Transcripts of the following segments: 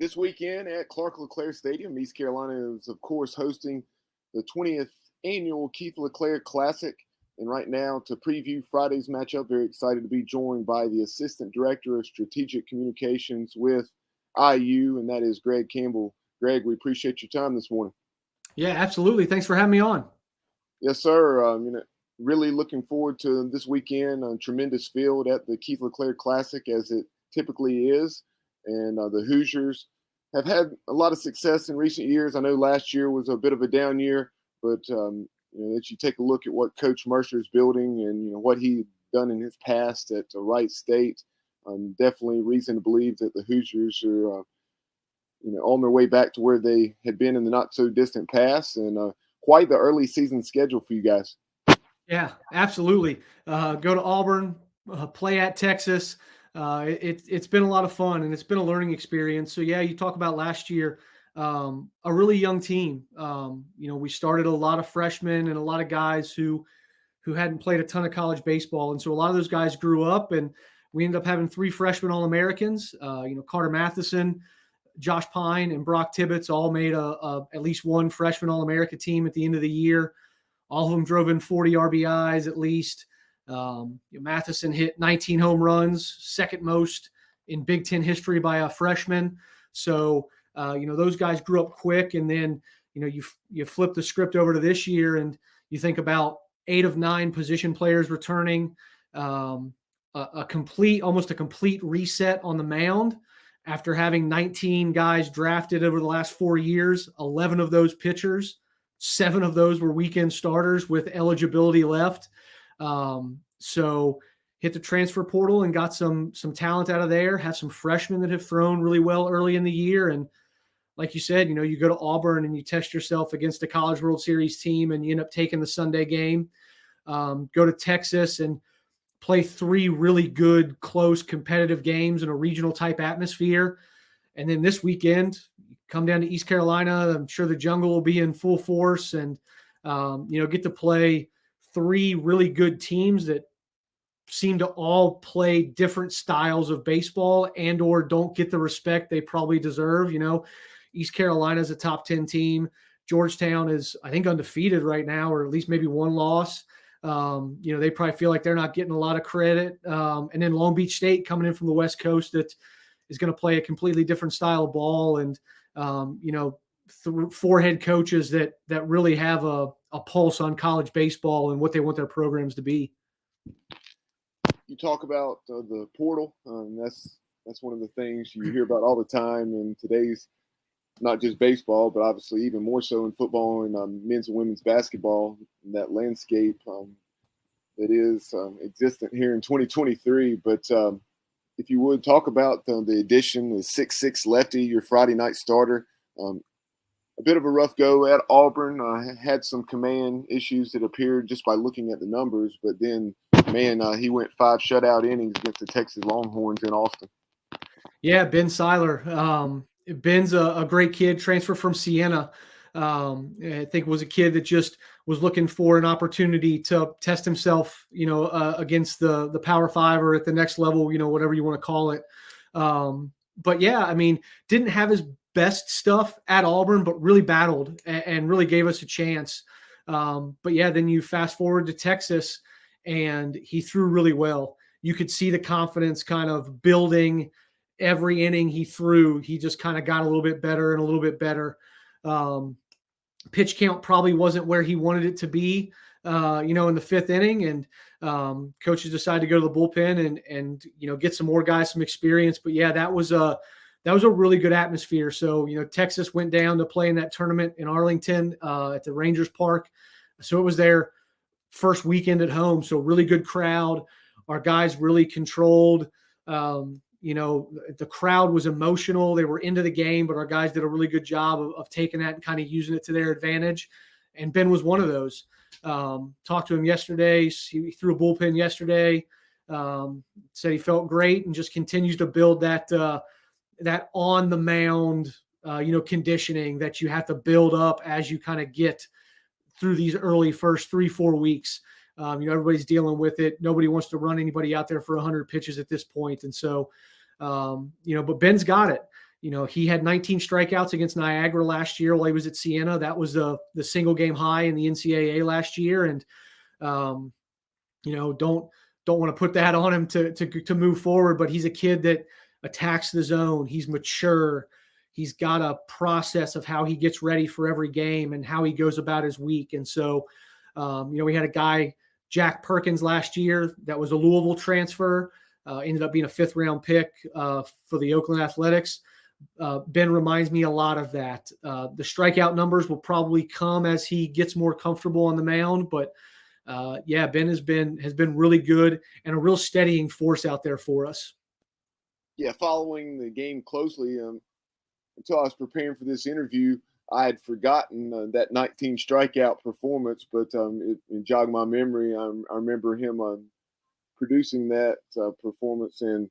This weekend at Keith LeClair Stadium, East Carolina is, of course, hosting the 20th annual Keith LeClair Classic. And right now, to preview Friday's matchup, very excited to be joined by the Assistant Director of Strategic Communications with IU, and that is Greg Campbell. Greg, we appreciate your time this morning. Yeah, absolutely. Thanks for having me on. Yes, sir. Really looking forward to this weekend. A tremendous field at the Keith LeClair Classic, as it typically is. And the Hoosiers have had a lot of success in recent years. I know last year was a bit of a down year, but as you take a look at what Coach Mercer is building and what he's done in his past at Wright State, definitely reason to believe that the Hoosiers are on their way back to where they had been in the not so distant past, and quite the early season schedule for you guys. Yeah, absolutely. Go to Auburn, play at Texas. It's been a lot of fun, and it's been a learning experience. So yeah, you talk about last year, a really young team. We started a lot of freshmen and a lot of guys who hadn't played a ton of college baseball, and so a lot of those guys grew up, and we ended up having 3 freshman All-Americans. Carter Matheson, Josh Pine, and Brock Tibbetts all made at least one freshman All-America team at the end of the year. All of them drove in 40 RBIs at least. Matheson hit 19 home runs, second most in Big Ten history by a freshman. So, those guys grew up quick. And then, you flip the script over to this year and you think about 8 of 9 position players returning, almost a complete reset on the mound after having 19 guys drafted over the last 4 years, 11 of those pitchers, 7 of those were weekend starters with eligibility left. So hit the transfer portal and got some talent out of there, have some freshmen that have thrown really well early in the year. And like you said, you go to Auburn and you test yourself against a College World Series team and you end up taking the Sunday game. Go to Texas and play 3 really good, close, competitive games in a regional type atmosphere. And then this weekend, come down to East Carolina. I'm sure the jungle will be in full force and, get to play 3 really good teams that seem to all play different styles of baseball and or don't get the respect they probably deserve. East Carolina is a top 10 team. Georgetown is, I think, undefeated right now, or at least maybe 1 loss. They probably feel like they're not getting a lot of credit. And then Long Beach State coming in from the West Coast that is going to play a completely different style of ball. And, 4 head coaches that really have a pulse on college baseball and what they want their programs to be. You talk about the portal. That's one of the things you hear about all the time in today's, not just baseball, but obviously even more so in football and men's and women's basketball, that landscape that is existent here in 2023. But if you would talk about the addition, the 6'6" lefty, your Friday night starter, a bit of a rough go at Auburn, had some command issues that appeared just by looking at the numbers, but then, he went 5 shutout innings against the Texas Longhorns in Austin. Yeah, Ben Seiler. Ben's a great kid, transfer from Siena. I think was a kid that just was looking for an opportunity to test himself, against the Power 5 or at the next level, whatever you want to call it. But yeah, didn't have his best stuff at Auburn, but really battled and really gave us a chance. But yeah, then you fast forward to Texas and he threw really well. You could see the confidence kind of building every inning he threw. He just kind of got a little bit better and a little bit better. Pitch count probably wasn't where he wanted it to be, in the 5th inning. And coaches decided to go to the bullpen and get some more guys some experience. But yeah, that was a really good atmosphere. So, Texas went down to play in that tournament in Arlington at the Rangers Park. So it was their first weekend at home. So really good crowd. Our guys really controlled. The crowd was emotional. They were into the game, but our guys did a really good job of taking that and kind of using it to their advantage. And Ben was one of those. Talked to him yesterday. He threw a bullpen yesterday. Said he felt great and just continues to build that on the mound, conditioning that you have to build up as you kind of get through these early first 3-4 weeks. Everybody's dealing with it. Nobody wants to run anybody out there for 100 pitches at this point. And so, but Ben's got it. he had 19 strikeouts against Niagara last year while he was at Siena. That was the single game high in the NCAA last year. And, don't want to put that on him to move forward, but he's a kid that attacks the zone. He's mature. He's got a process of how he gets ready for every game and how he goes about his week. And so, we had a guy, Jack Perkins, last year that was a Louisville transfer, ended up being a 5th round pick for the Oakland Athletics. Ben reminds me a lot of that. The strikeout numbers will probably come as he gets more comfortable on the mound, but Ben has been really good and a real steadying force out there for us. Yeah, following the game closely, until I was preparing for this interview, I had forgotten that 19 strikeout performance, but it jogged my memory. I remember him producing that performance, and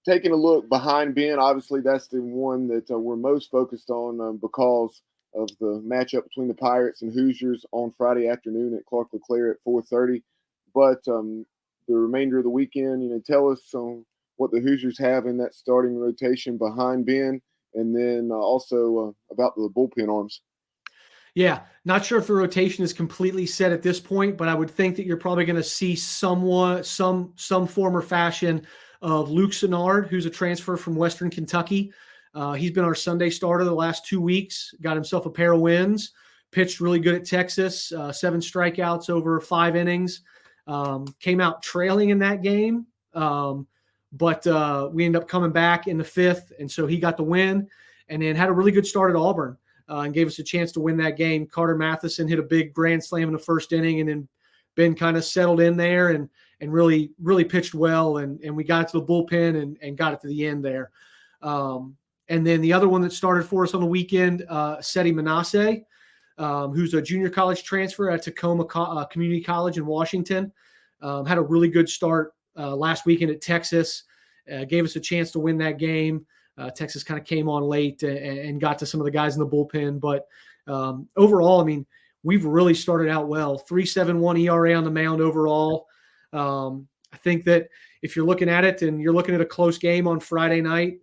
taking a look behind Ben. Obviously, that's the one that we're most focused on because of the matchup between the Pirates and Hoosiers on Friday afternoon at Clark LeClair at 4:30. But the remainder of the weekend, tell us what the Hoosiers have in that starting rotation behind Ben, and then also about the bullpen arms. Yeah, not sure if the rotation is completely set at this point, but I would think that you're probably going to see some form or fashion of Luke Sennard, who's a transfer from Western Kentucky. He's been our Sunday starter the last 2 weeks, got himself a pair of wins, pitched really good at Texas, 7 strikeouts over 5 innings, came out trailing in that game. But we ended up coming back in the 5th, and so he got the win, and then had a really good start at Auburn and gave us a chance to win that game. Carter Matheson hit a big grand slam in the 1st inning, and then Ben kind of settled in there and really, really pitched well, and we got it to the bullpen and got it to the end there. And then the other one that started for us on the weekend, SID Manasseh, who's a junior college transfer at Tacoma Community College in Washington, had a really good start last weekend at Texas, gave us a chance to win that game. Texas kind of came on late and got to some of the guys in the bullpen. But overall, we've really started out well. 3.71 ERA on the mound overall. I think that if you're looking at it and you're looking at a close game on Friday night,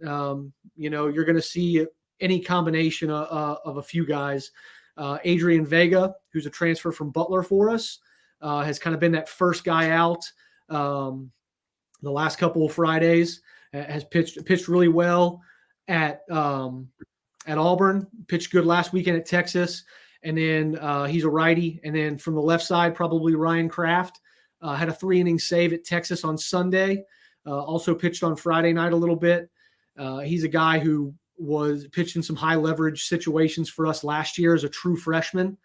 you're going to see any combination of a few guys. Adrian Vega, who's a transfer from Butler for us, has kind of been that first guy out the last couple of Fridays, has pitched really well at Auburn, pitched good last weekend at Texas, and then he's a righty. And then from the left side, probably Ryan Kraft, had a 3-inning save at Texas on Sunday, also pitched on Friday night a little bit. He's a guy who was pitched in some high leverage situations for us last year as a true freshman.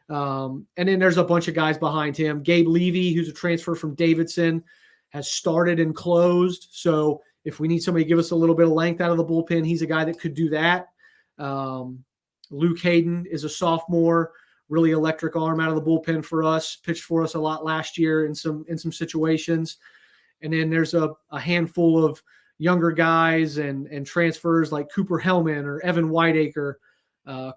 And then there's a bunch of guys behind him. Gabe Levy, who's a transfer from Davidson, has started and closed. So if we need somebody to give us a little bit of length out of the bullpen, he's a guy that could do that. Luke Hayden is a sophomore, really electric arm out of the bullpen for us, pitched for us a lot last year in some situations. And then there's a handful of younger guys and transfers like Cooper Hellman or Evan Whiteacre,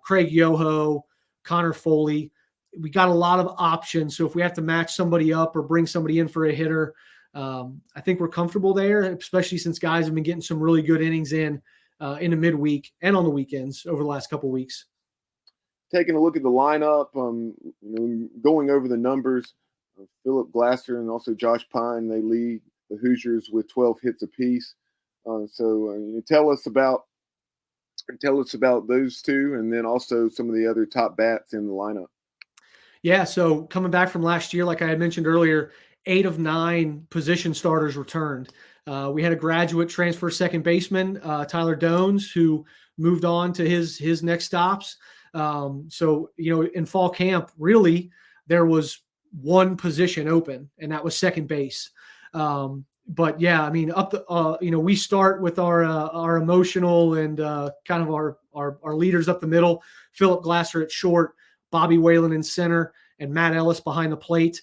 Craig Yoho, Connor Foley. We got a lot of options. So if we have to match somebody up or bring somebody in for a hitter, I think we're comfortable there, especially since guys have been getting some really good innings in the midweek and on the weekends over the last couple of weeks. Taking a look at the lineup, going over the numbers, Philip Glasser and also Josh Pine, they lead the Hoosiers with 12 hits apiece. So tell us about those two, and then also some of the other top bats in the lineup. Yeah, so coming back from last year, like I had mentioned earlier, 8 of 9 position starters returned. We had a graduate transfer second baseman, Tyler Dones, who moved on to his next stops. So in fall camp, really, there was one position open, and that was second base. But yeah, we start with our emotional and kind of our leaders up the middle. Philip Glasser at short, Bobby Whalen in center, and Matt Ellis behind the plate.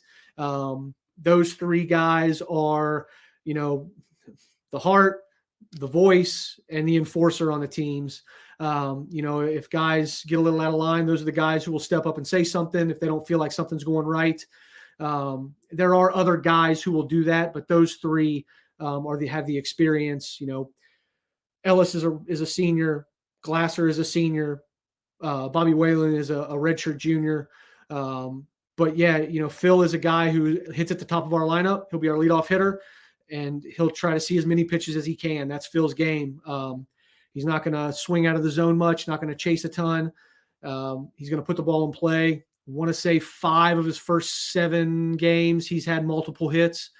Those 3 guys are, the heart, the voice, and the enforcer on the teams. If guys get a little out of line, those are the guys who will step up and say something if they don't feel like something's going right. There are other guys who will do that, but those 3 have the experience. Ellis is a senior. Glasser is a senior. Bobby Whalen is a redshirt junior. But yeah, Phil is a guy who hits at the top of our lineup. He'll be our leadoff hitter, and he'll try to see as many pitches as he can. That's Phil's game. He's not going to swing out of the zone much, not going to chase a ton. He's going to put the ball in play. I want to say 5 of his first 7 games, he's had multiple hits.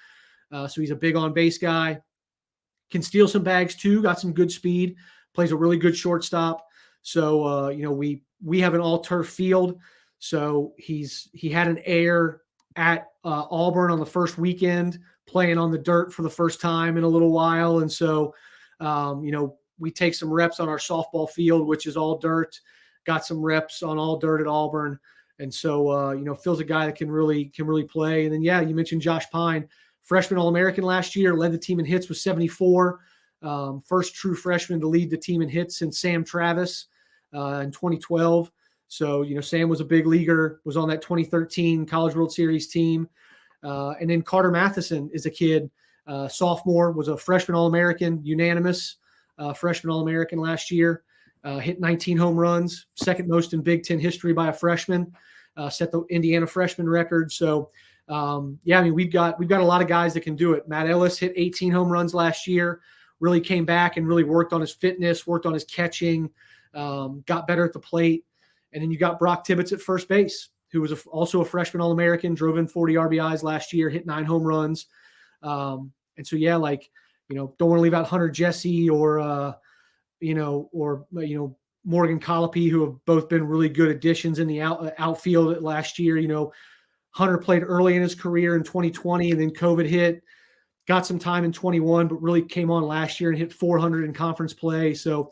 So he's a big on-base guy. Can steal some bags too, got some good speed, plays a really good shortstop. So, we have an all-turf field. So he had an air at Auburn on the first weekend, playing on the dirt for the first time in a little while. And so, we take some reps on our softball field, which is all dirt, got some reps on all dirt at Auburn. And so, Phil's a guy that can really play. And then, yeah, you mentioned Josh Pine, freshman All-American last year, led the team in hits with 74. First true freshman to lead the team in hits since Sam Travis in 2012. So, Sam was a big leaguer, was on that 2013 College World Series team. And then Carter Matheson is a kid, sophomore, was a freshman All-American, unanimous freshman All-American last year. Hit 19 home runs, second most in Big Ten history by a freshman, set the Indiana freshman record. So, we've got a lot of guys that can do it. Matt Ellis hit 18 home runs last year, really came back and really worked on his fitness, worked on his catching, got better at the plate. And then you got Brock Tibbetts at first base, who was also a freshman All-American, drove in 40 RBIs last year, hit 9 home runs. And so, yeah, don't want to leave out Hunter Jesse or Morgan Colopy, who have both been really good additions in the outfield last year. Hunter played early in his career in 2020, and then COVID hit, got some time in 21, but really came on last year and hit 400 in conference play. So,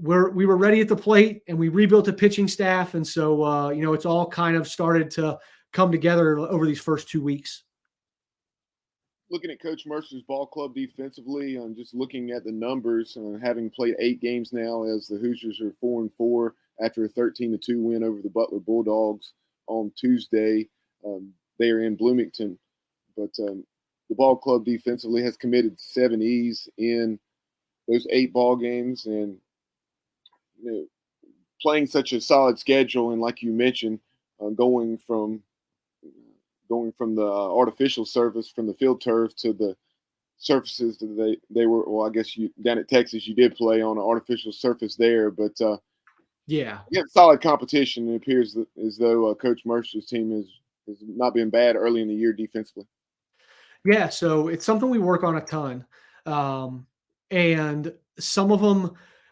we were ready at the plate, and we rebuilt a pitching staff. And so, it's all kind of started to come together over these first 2 weeks. Looking at Coach Mercer's ball club defensively, just looking at the numbers, having played 8 games now, as the Hoosiers are 4-4 after a 13-2 win over the Butler Bulldogs on Tuesday. They are in Bloomington, but the ball club defensively has committed 7 E's in those 8 ball games, and playing such a solid schedule, and like you mentioned, going from the artificial surface, from the field turf to the surfaces that they were. Well, I guess you down at Texas, you did play on an artificial surface there, but solid competition. It appears as though Coach Mercer's team has not been bad early in the year defensively. Yeah, so it's something we work on a ton, and some of them.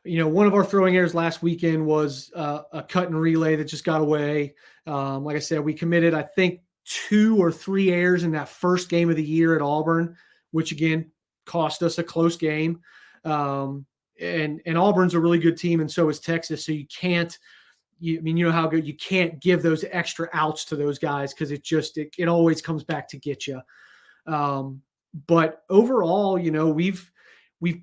One of our throwing errors last weekend was a cut and relay that just got away. Like I said, we committed, I think, 2 or 3 errors in that first game of the year at Auburn, which again cost us a close game. And Auburn's a really good team, and so is Texas. So you can't, you know how good, you can't give those extra outs to those guys, because it always comes back to get you. But overall, we've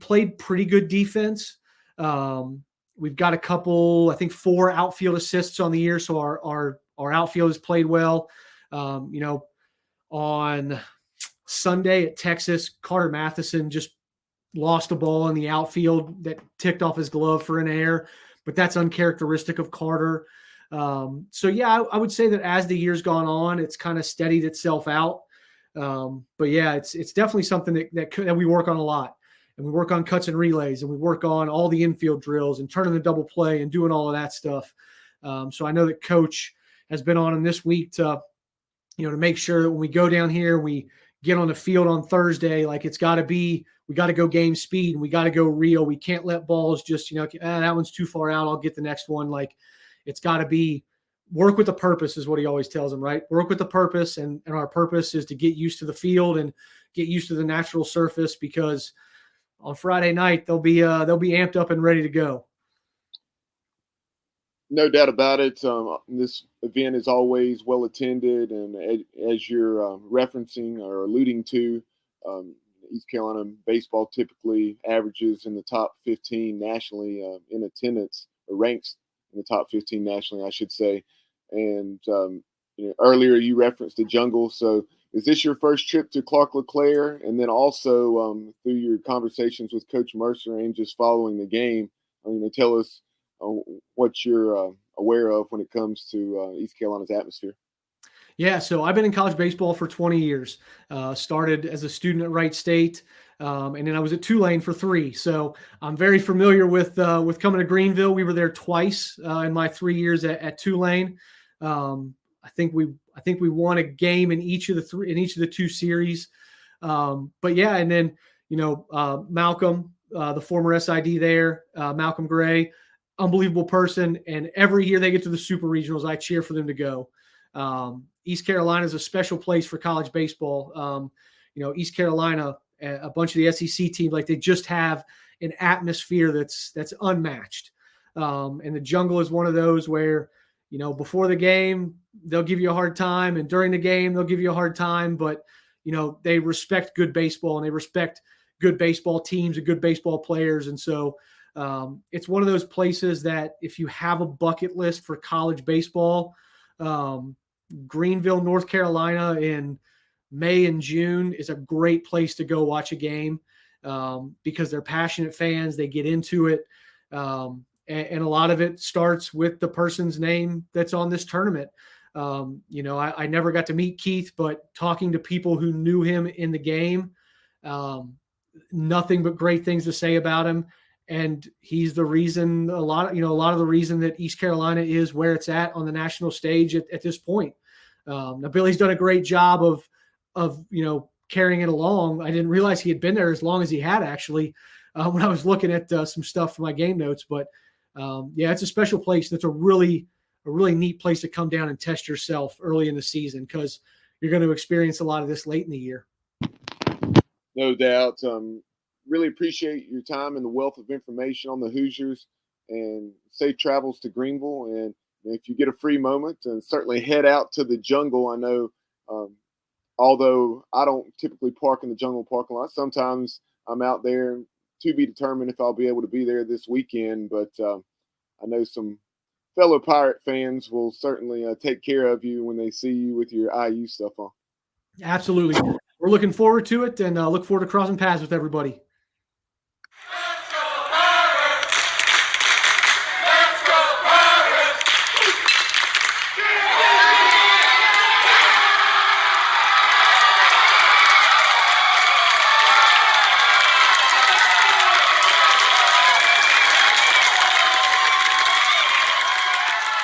played pretty good defense. We've got a couple, I think 4 outfield assists on the year. So our outfield has played well. On Sunday at Texas, Carter Matheson just lost a ball in the outfield that ticked off his glove for an error, but that's uncharacteristic of Carter. So yeah, I would say that as the year's gone on, it's kind of steadied itself out. But yeah, it's definitely something that we work on a lot. And we work on cuts and relays, and we work on all the infield drills and turning the double play and doing all of that stuff. So I know that Coach has been on him this week to make sure that when we go down here, we get on the field on Thursday, we got to go game speed, and we got to go real. We can't let balls just, that one's too far out, I'll get the next one. It's got to be work with the purpose, is what he always tells them, right? Work with the purpose. And our purpose is to get used to the field and get used to the natural surface, because on Friday night, they'll be amped up and ready to go. No doubt about it. This event is always well attended, and as you're referencing or alluding to, East Carolina baseball typically averages in the top 15 nationally in attendance, or ranks in the top 15 nationally, I should say. And earlier you referenced the jungle, so is this your first trip to Clark LeClair? And then also through your conversations with Coach Mercer and just following the game, tell us what you're aware of when it comes to East Carolina's atmosphere. Yeah, so I've been in college baseball for 20 years. Started as a student at Wright State, and then I was at Tulane for 3. So I'm very familiar with coming to Greenville. We were there twice in my 3 years at Tulane. I think we won a game in each of the 2 series. But yeah, and then Malcolm, the former SID there, Malcolm Gray, unbelievable person. And every year they get to the Super Regionals, I cheer for them to go. East Carolina is a special place for college baseball. East Carolina, a bunch of the SEC teams, like they just have an atmosphere that's unmatched. And the Jungle is one of those where, before the game, they'll give you a hard time. And during the game, they'll give you a hard time. But, they respect good baseball and they respect good baseball teams and good baseball players. And so it's one of those places that if you have a bucket list for college baseball, Greenville, North Carolina in May and June is a great place to go watch a game because they're passionate fans. They get into it. And a lot of it starts with the person's name that's on this tournament. I never got to meet Keith, but talking to people who knew him in the game, nothing but great things to say about him. And he's the reason a lot of the reason that East Carolina is where it's at on the national stage at this point. Now Billy's done a great job of carrying it along. I didn't realize he had been there as long as he had actually when I was looking at some stuff for my game notes. But yeah, it's a special place. That's a really neat place to come down and test yourself early in the season because you're going to experience a lot of this late in the year. No doubt. Really appreciate your time and the wealth of information on the Hoosiers, and safe travels to Greenville. And if you get a free moment, and certainly head out to the Jungle. I know, although I don't typically park in the Jungle parking lot, sometimes I'm out there. To be determined if I'll be able to be there this weekend. But I know some fellow Pirate fans will certainly take care of you when they see you with your IU stuff on. Absolutely. We're looking forward to it and look forward to crossing paths with everybody.